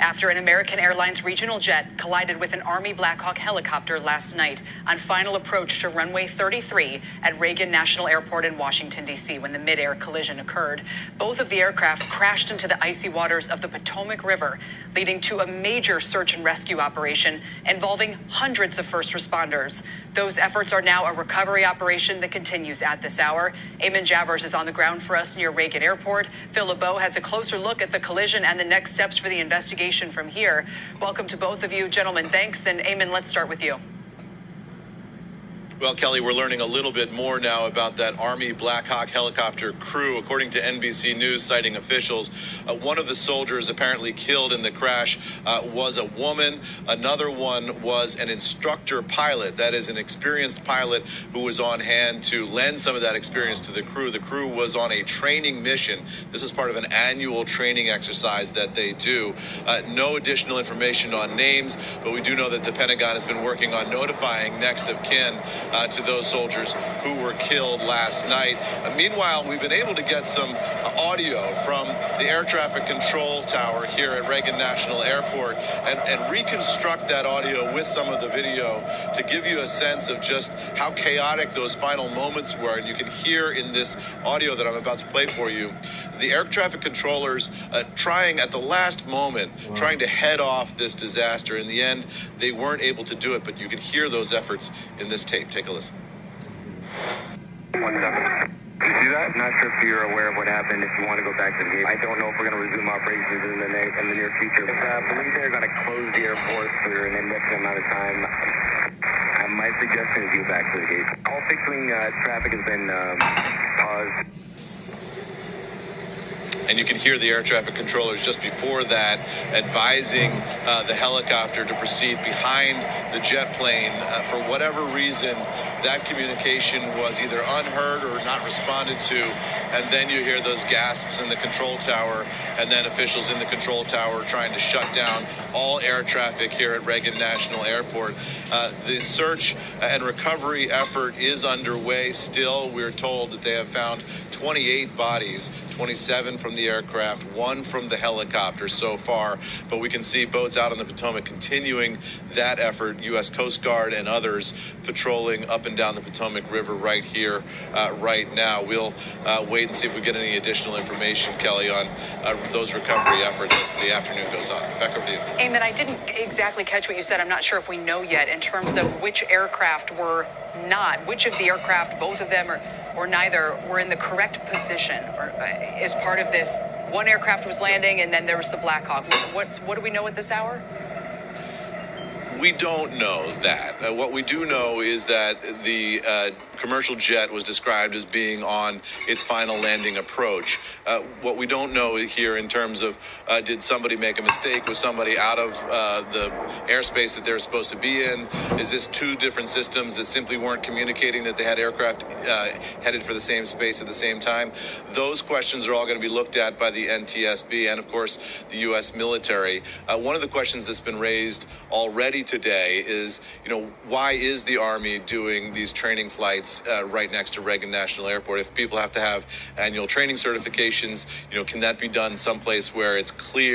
after an American Airlines regional jet collided with an Army Black Hawk helicopter last night on final approach to runway 33 at Reagan National Airport in Washington, D.C. when the mid-air collision occurred. Both of the aircraft crashed into the icy waters of the Potomac River, leading to a major search and rescue operation involving hundreds of first responders. Those efforts are now a recovery operation that continues at this hour. Eamon Javers is on the ground for us near Reagan Airport. Phil LeBeau has a closer look at the collision and the next steps for the investigation from here. Welcome to both of you, gentlemen. Thanks. And Eamon, let's start with you. Well, Kelly, we're learning a little bit more now about that Army Black Hawk helicopter crew. According to NBC News, citing officials, one of the soldiers apparently killed in the crash was a woman. Another one was an instructor pilot, that is an experienced pilot who was on hand to lend some of that experience to the crew. The crew was on a training mission. This is part of an annual training exercise that they do. No additional information on names, but we do know that the Pentagon has been working on notifying next of kin to those soldiers who were killed last night. Meanwhile, we've been able to get some audio from the air traffic control tower here at Reagan National Airport and reconstruct that audio with some of the video to give you a sense of just how chaotic those final moments were. And you can hear in this audio that I'm about to play for you, the air traffic controllers trying at the last moment, trying to head off this disaster. In the end, they weren't able to do it, but you can hear those efforts in this tape. Take a listen. 1-7. You see that? Not sure if you're aware of what happened. If you want to go back to the gate, I don't know if we're going to resume operations in the near future. I believe they're going to close the airport for an indefinite amount of time. My suggestion is you back to the gate. All fixing traffic has been paused. And you can hear the air traffic controllers just before that advising the helicopter to proceed behind the jet plane. For whatever reason, that communication was either unheard or not responded to. And then you hear those gasps in the control tower, and then officials in the control tower trying to shut down all air traffic here at Reagan National Airport. The search and recovery effort is underway still. We're told that they have found 28 bodies, 27 from the aircraft, 1 from the helicopter so far. But we can see boats out on the Potomac continuing that effort. U.S. Coast Guard and others patrolling up and down the Potomac River right here, right now. We'll wait and see if we get any additional information, Kelly, on those recovery efforts as the afternoon goes on. Back over to you. Eamon, I didn't exactly catch what you said. I'm not sure if we know yet in terms of which aircraft were not, which of the aircraft, both of them or neither, were in the correct position or as part of this. One aircraft was landing and then there was the Black Hawk. What do we know at this hour? We don't know that. What we do know is that the commercial jet was described as being on its final landing approach. What we don't know here in terms of did somebody make a mistake? Was somebody out of the airspace that they're supposed to be in? Is this 2 different systems that simply weren't communicating that they had aircraft headed for the same space at the same time? Those questions are all going to be looked at by the NTSB and, of course, the U.S. military. One of the questions that's been raised already today is, why is the Army doing these training flights right next to Reagan National Airport? If people have to have annual training certifications, can that be done someplace where it's clear